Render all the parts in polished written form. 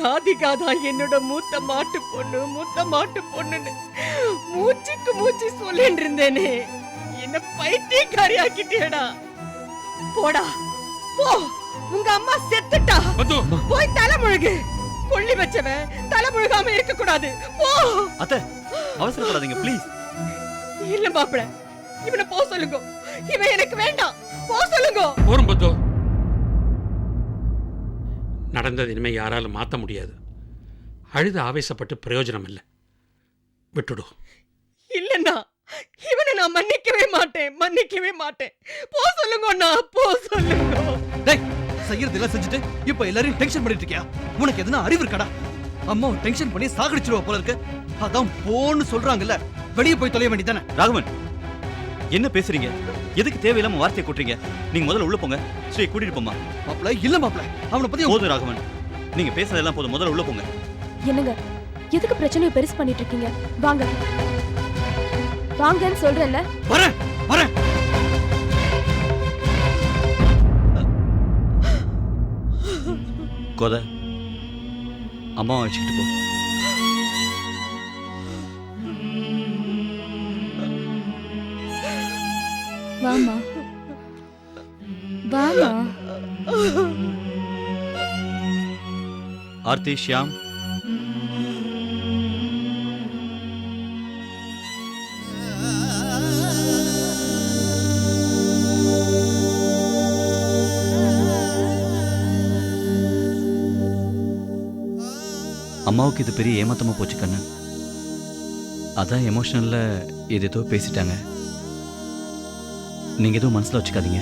ராதிகா தான் என்னோட மூத்த மாட்டு பொண்ணுன்னு மூச்சுக்கு மூச்சு சொல்லிட்டு இருந்தேனே, என்ன பைத்தியக்காரி ஆக்கிட்டேடா. போடா போ, உங்க அம்மா செத்துட்டா, போய் தலை முழுகு. கொள்ளி வச்சவன் தலை முழுகாம இருக்க கூடாது. போ. அத்தை அவசரப்படாதீங்க ப்ளீஸ். இல்ல மாப்பிள, இவனை போ சொல்லுங்க. இவன் எனக்கு வேண்டாம், போ சொல்லுங்க. போரும் பத்தோ, நடந்தது இனிமே யாராலும் மாற்ற முடியாது. அழுது ஆவேசப்பட்டு பிரயோஜனம் இல்லை, விட்டுடு. இல்லன்னா இவனை நான் மன்னிக்கவே மாட்டேன். போ சொல்லுங்க, போ சொல்லுங்க. செய்யறதெல்லாம் செஞ்சுட்டு இப்ப எல்லாரும் டென்ஷன் பண்ணிட்டு இருக்கியா? உனக்கு எதுனா அறிவு இருக்காடா? அம்மா டென்ஷன் பண்ணி சாகடிச்சிருவா போல இருக்கு. அதான் போன்னு சொல்றாங்கல்ல, வெளியே போய் தொலைய வேண்டியதானே. ராகவன் என்ன பேசுறீங்க? எதுக்கு தேவையில்லாம வார்த்தையை கூட்டுறீங்க? நீங்க முதல்ல உள்ள போங்க. ஸ்ரீ கூட்டிட்டு போமா. மாப்ள இல்ல மாப்ள, அவனை பத்தி போதும் ராகவன், நீங்க பேசுறதெல்லாம் போதும், முதல்ல உள்ள போங்க. என்னங்க எதுக்கு பிரச்சனையை பெருசு பண்ணிட்டு இருக்கீங்க? வாங்க வாங்கன்னு சொல்றேன்ல. வரேன். கோத, அம்மாவை வச்சுக்கிட்டு போ. வாமா வாமா. ஆர்த்தி, ஷியாம், அம்மாவுக்கு இது பெரிய ஏமாத்தமா போச்சு கண்ணன். அதான் எமோஷனல்ல ஏதோ பேசிட்டாங்க. நீங்க எதுவும் மனசுல வச்சுக்காதீங்க.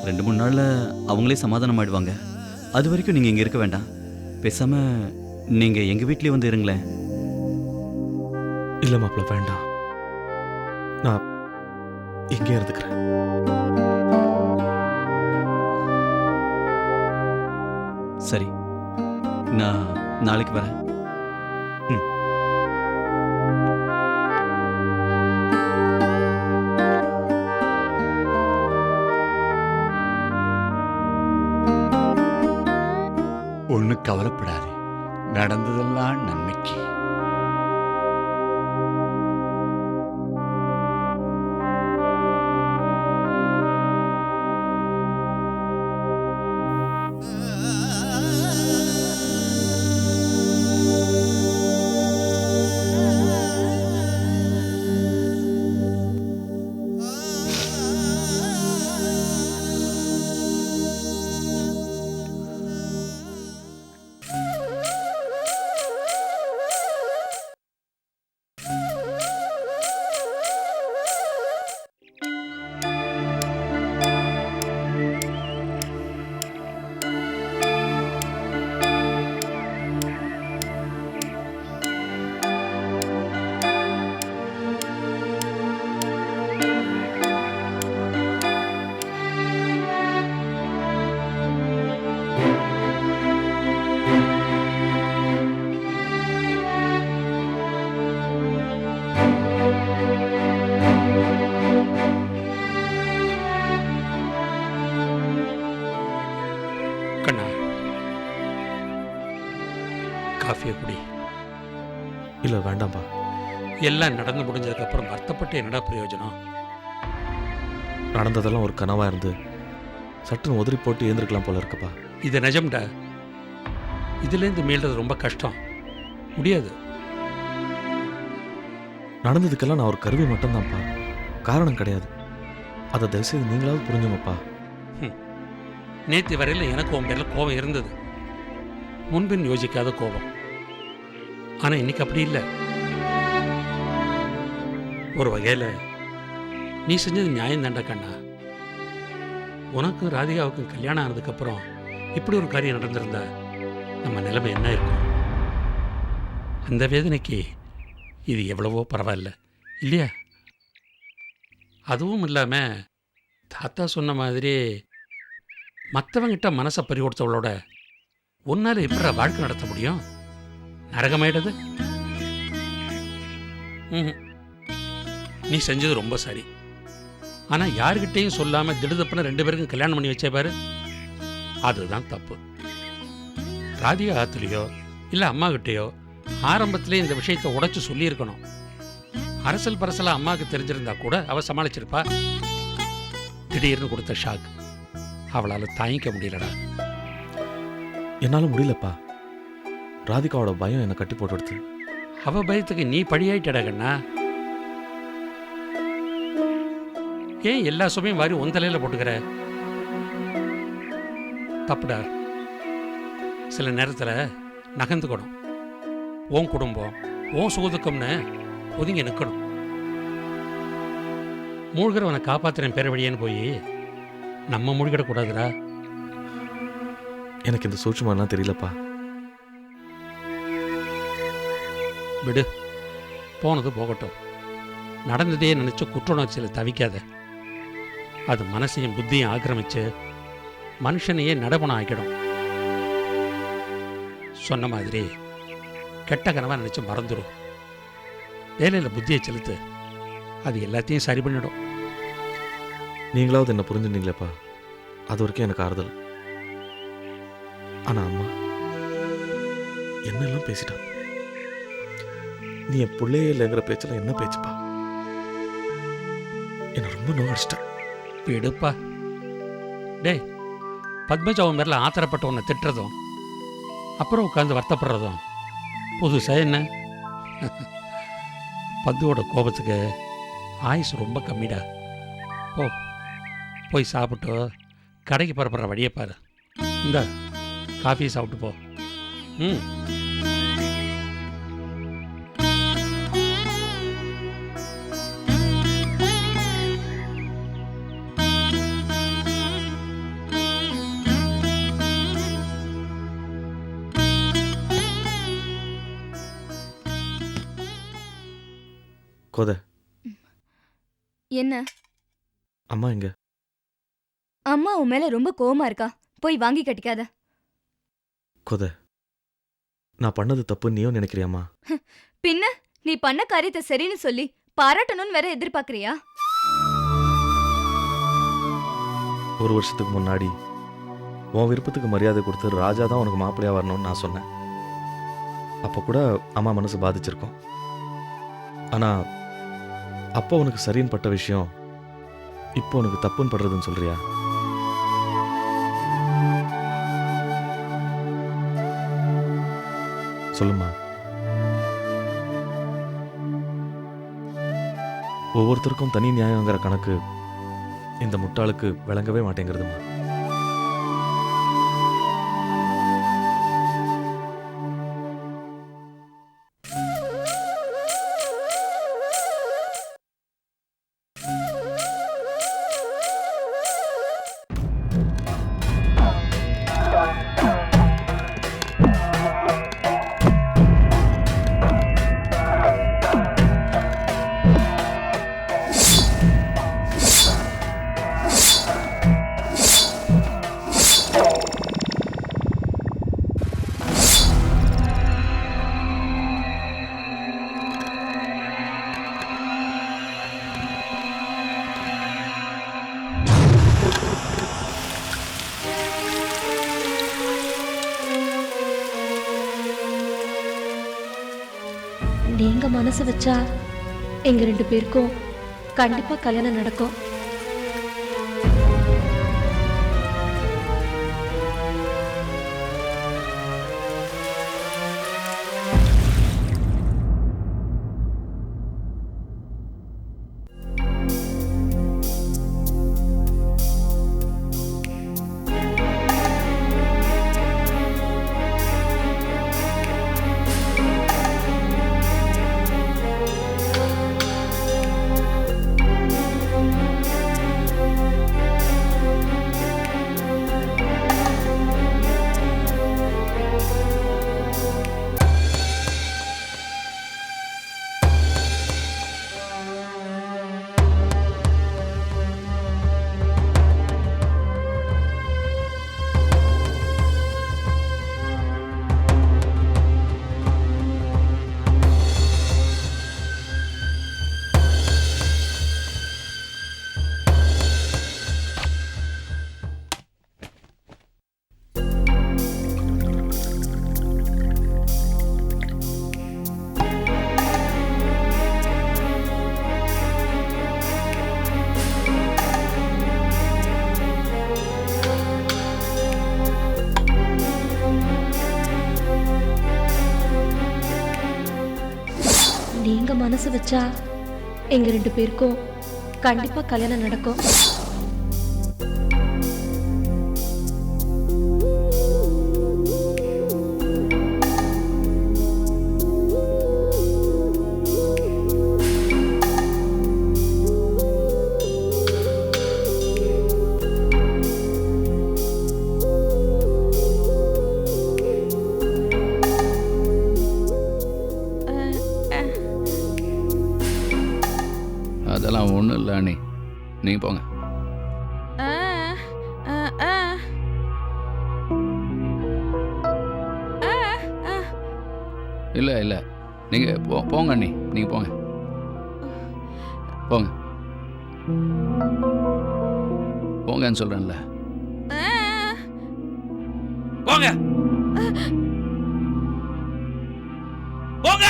2-3 நாள்ல அவங்களே சமாதானம் ஆயிடுவாங்க. அது வரைக்கும் நீங்க இங்க இருக்க வேண்டாம். பேசாம நீங்க எங்க வீட்லயே வந்து இருங்களேன். இல்ல மாப்பிள்ள வேண்டாம், நான் இங்கே இருந்துக்கிறேன். சரி, நான் நாளைக்கு வரேன். ஒண்ணு கவலைப்படாது, நடந்ததெல்லாம் நன்மைக்கு. காஃபியை குடி. இல்ல வேண்டாம்பா. எல்லாம் நடந்து முடிஞ்சதுக்கு அப்புறம் வருத்தப்பட்டு என்னடா பிரயோஜனம்? நடந்ததெல்லாம் ஒரு கனவா இருந்து சட்டுன்னு உதறி போட்டு ஏந்திருக்கலாம் போல இருக்குப்பா. இது நிஜம்டா. இதுலேருந்து மீள்றது ரொம்ப கஷ்டம், முடியாது. நடந்ததுக்கெல்லாம் நான் ஒரு கருவி மட்டும்தான்ப்பா, காரணம் கிடையாது. அதை தயவுசெய்து நீங்களாவது புரிஞ்சுங்கப்பா. நேற்று வரையில் எனக்கு உன் பேரில் கோபம் இருந்தது, முன்பின் யோசிக்காத கோபம். ஆனால் இன்னைக்கு அப்படி இல்லை. ஒரு வகையில் நீ செஞ்சது நியாயம் தாண்டா கண்ணா. உனக்கும் ராதிகாவுக்கும் கல்யாணம் ஆனதுக்கப்புறம் இப்படி ஒரு காரியம் நடந்திருந்தா நம்ம நிலைமை என்ன இருக்கும்? அந்த வேதனைக்கு இது எவ்வளவோ பரவாயில்ல இல்லையா? அதுவும் இல்லாமல் தாத்தா சொன்ன மாதிரி மற்றவங்கிட்ட மனசை பறி கொடுத்தவளோட உன்னால் எப்படி வாழ்க்கை நடத்த முடியும்? நரகமாயிடுது. நீ செஞ்சது ரொம்ப சரி. ஆனால் யாருக்கிட்டையும் சொல்லாமல் திடுதப்புன்னு 2 பேருக்கும் கல்யாணம் பண்ணி வச்சே பாரு, அதுதான் தப்பு. ராதிகா ஆத்துலையோ இல்லை அம்மாகிட்டேயோ ஆரம்பத்திலே இந்த விஷயத்தை உடைச்சு சொல்லியிருக்கணும். அரசல் பரசலா அம்மாவுக்கு தெரிஞ்சிருந்தா கூட அவள் சமாளிச்சிருப்பா. திடீர்னு கொடுத்த ஷாக் அவளால் தாங்கிக்க முடியலடா. என்னால முடியலப்பா. ராதிகாவோட பயம் என்னை கட்டி போட்டு. அவ பயத்துக்கு நீ பழியாயிட்டடா கண்ணா. ஏன் எல்லா சுமையும் வாரி உன் தலையில போட்டுக்கிற? தப்புடா. சில நேரத்தில் நகர்ந்துக்கணும். உன் குடும்பம் உன் சுகதுக்கம்னு ஒதுங்கி நிற்கணும். மூழ்கிறவனை காப்பாத்துறேன் பேர வழியேன்னு போய் நம்ம மூழ்கிடக்கூடாதுடா. எனக்கு இந்த சூட்சுமெல்லாம் தெரியலப்பா. விடு, போனது போகட்டும். நடந்ததே நினைச்சு குற்றுணர்ச்சியில் தவிக்காத. அது மனசையும் புத்தியும் ஆக்கிரமிச்சு மனுஷனையே நடபணம் ஆக்கிடும். சொன்ன மாதிரி கெட்ட கனவா நினைச்சு மறந்துடும். வேலையில் புத்தியை செலுத்து, அது எல்லாத்தையும் சரி பண்ணிடும். நீங்களாவது என்ன புரிஞ்சுனீங்களேப்பா, அது வரைக்கும் எனக்கு ஆறுதல். ஆனா அம்மா என்னெல்லாம் பேசிட்டா. நீ என் பிள்ளையே இல்லைங்கிற பேச்செல்லாம் என்ன பேச்சுப்பா? என்ன ரொம்ப நோகடிச்சிட்டா. விடுப்பா. டேய், பத்மஜா உன் மேல ஆத்திரப்பட்ட உன்னை திட்டுறதும் அப்புறம் உட்காந்து வருத்தப்படுறதும் புதுசா என்ன? பத்துவோட கோபத்துக்கு ஆயுசு ரொம்ப கம்மிடா. போ, போய் சாப்பிட்டு கடைக்கு பரப்புற வழியை பாரு. இந்த காஃபி சாப்பிட்டு போ. ம். கோத, என்ன? அம்மா எங்க? அம்மா உன் மேல ரொம்ப கோவமா இருக்கா. போய் வாங்கி கட்டிக்காத. கோத, நான் பண்ணது தப்பு நீயும் நினைக்கிறியாம்மா? பின்ன நீ பண்ண காரியத்தை சரின்னு சொல்லி பாராட்டணும்னு வேற எதிர்பார்க்கறியா? ஒரு வருஷத்துக்கு முன்னாடி உன் விருப்பத்துக்கு மரியாதை கொடுத்து ராஜா தான் உனக்கு மாப்பிள்ளையா வரணும்னு நான் சொன்னேன். அப்போ கூட அம்மா மனசு பாதிச்சிருக்கோம். ஆனா அப்போ உனக்கு சரின்னு பட்ட விஷயம் இப்போ உனக்கு தப்புன்னு படுறதுன்னு சொல்றியா? சொல்லுமா. ஒவ்வொருத்தருக்கும் தனி நியாயங்கிற கணக்கு இந்த முட்டாளுக்கு விளங்கவே மாட்டேங்கிறதுமா. நீங்க மனசு வச்சா எங்க 2 பேருக்கும் கண்டிப்பா கல்யாணம் நடக்கும். மனசு வச்சா எங்க 2 பேருக்கும் கண்டிப்பா கல்யாணம் நடக்கும். அதெல்லாம் ஒன்றும் இல்லை அண்ணி, நீங்கள் போங்க. இல்லை இல்லை, நீங்கள் போங்க அண்ணி, நீங்கள் போங்க போங்க போங்கன்னு சொல்கிறேன்ல, போங்க போங்க.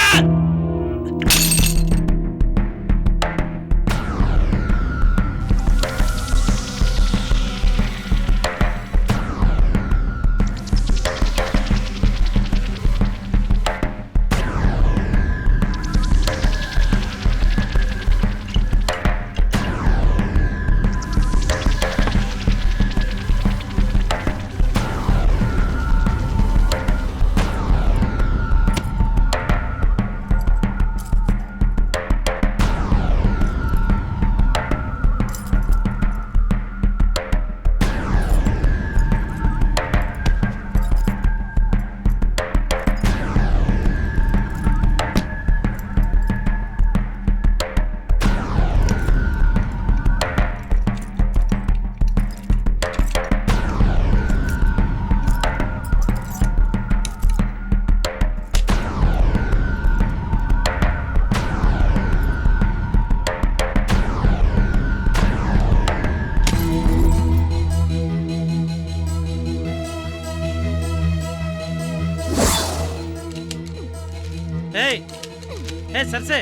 சர்சே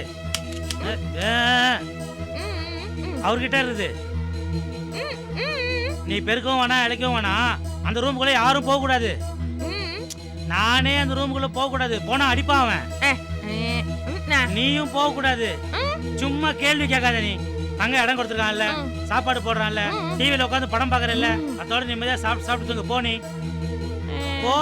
அவர்கிட்ட இருக்குது. நீ பெருக்கவும் வேணாம் இழைக்கவும் வேணாம், அந்த ரூமுக்குள்ள யாரும் போக கூடாது. நானே அந்த ரூமுக்குள்ள போக கூடாது, போனா அடிப்பான் அவன். நீயும் போக கூடாது. சும்மா கேள்வி கேட்காத. நீ தங்க இடம் கொடுத்துருக்கான்ல, சாப்பாடு போடுறான்ல, டிவியில உட்காந்து படம் பாக்குறல்ல, அதோட நிம்மதியா சாப்பிட்டு தூங்க. போ நீ போ.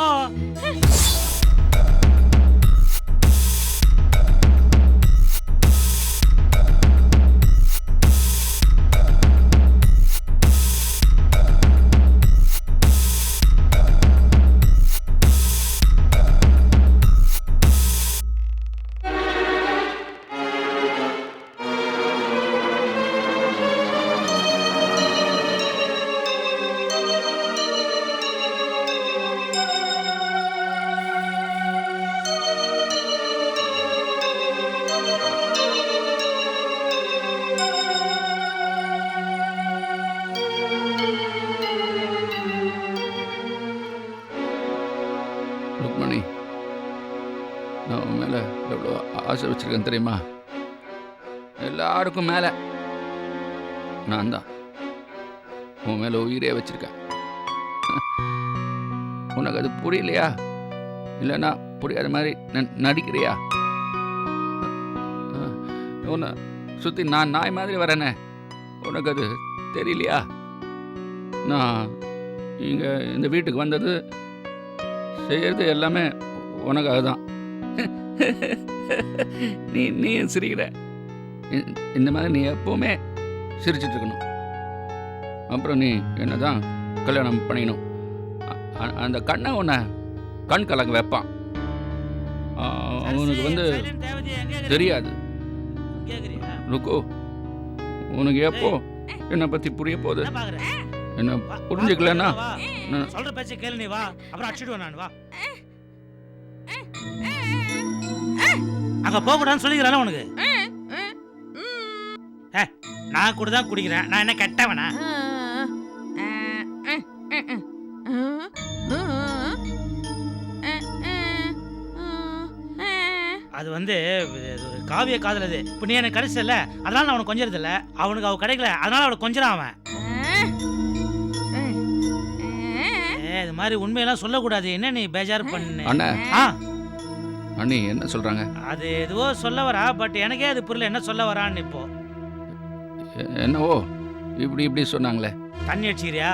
ருக்மணி, நான் உன் மேலே எவ்வளோ ஆசை வச்சிருக்கேன் தெரியுமா? எல்லாருக்கும் மேலே நான் தான் உன் மேலே உயிரே வச்சிருக்கேன். உனக்கு அது புரியலையா? இல்லைன்னா புரியாத மாதிரி நடிக்கிறியா? உன்னை சுற்றி நான் நாய் மாதிரி வரேனே, உனக்கு அது தெரியலையா? நான் இங்கே இந்த வீட்டுக்கு வந்தது செய்யறது எல்லாமே உனக்காக தான். நீ சிரிக்கிற. இந்த மாதிரி நீ எப்பவுமே சிரிச்சிட்டு இருக்கணும். அப்புறம் நீ என்னதான் கல்யாணம் பண்ணிக்கணும். அந்த கண்ணை உன்னை கண் கலங்க வைப்பான். அவனுக்கு வந்து தெரியாது. ருக்கு, உனக்கு எப்போ என்னை பற்றி புரிய போகுது? என்ன புரிஞ்சுக்கலன்னா சொல்ற பேச்ச கேளு. நீ வா, அப்புறம் அடிச்சிடுவேன் நான். வா, அங்க போக கூடாதுன்னு சொல்லிக்கிறேன் உனக்கு. நான் கூட தான் குடிக்கிறேன். நான் என்ன கெட்டவனா? அது வந்து ஒரு காவிய காதல். அது இப்போ நீ எனக்கு கிடைச்சல, அதனால நான் அவனுக்கு கொஞ்சறது இல்லை. அவனுக்கு அவ கிடைக்கல, அதனால அவனுக்கு கொஞ்சறான் அவன். இது மாதிரி உண்மையெல்லாம் சொல்லக்கூடாது. என்ன நீ பேஜார் பண்ணு. அண்ணி என்ன சொல்கிறாங்க? அது எதுவோ சொல்ல வரா, பட் எனக்கே அது புரியல என்ன சொல்ல வரான்னு. இப்போ என்னவோ இப்படி இப்படி சொன்னாங்களே. தண்ணி அடிச்சிக்கிறியா?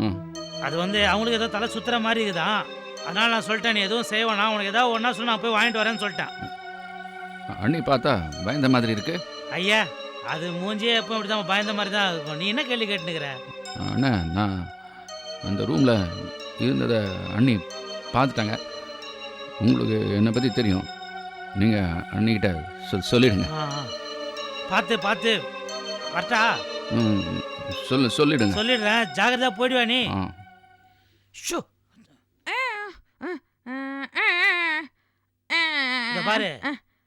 ம். அது வந்து அவங்களுக்கு ஏதோ தலை சுத்துற மாதிரி இருக்குதான். அதனால நான் சொல்லிட்டேன், நீ எதுவும் செய்வேனா, உனக்கு ஏதாவது ஒன்றா சொல்லி நான் போய் வாங்கிட்டு வரேன்னு சொல்லிட்டேன். அண்ணி பார்த்தா பயந்த மாதிரி இருக்கு. ஐயா, அது மூஞ்சியே எப்போ இப்படி தான் பயந்த மாதிரி தான் இருக்கும். நீ என்ன கேள்வி கேட்டுனுக்கிற? அண்ணா நான் அந்த ரூமில் இருந்ததை அண்ணி பார்த்துட்டாங்க. உங்களுக்கு என்னை பற்றி தெரியும். நீங்கள் அண்ணிக்கிட்ட சொல்லிடுங்க. பார்த்து பார்த்து வரட்டா? ம், சொல்லிடுங்க. சொல்லிடுறேன், ஜாகிரதா போயிடுவா நீ. ஆ. ஷோ, இந்த பாரு,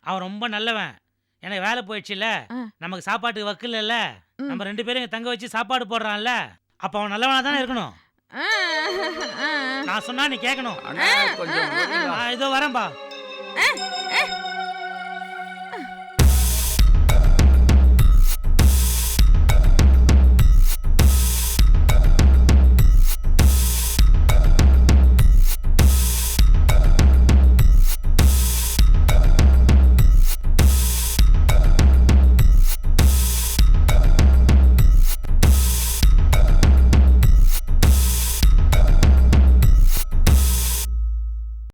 அவன் ரொம்ப நல்லவன். எனக்கு வேலை போயிடுச்சுல்ல, நமக்கு சாப்பாட்டுக்கு வக்கில்ல, நம்ம 2 பேரும் இங்க தங்க வச்சு சாப்பாடு போடுறான்ல, அப்ப அவன் நல்லவனா தானே இருக்கணும். நான் சொன்னா நீ கேட்கணும். அண்ணா, கொஞ்சம் இதோ வரேன்பா.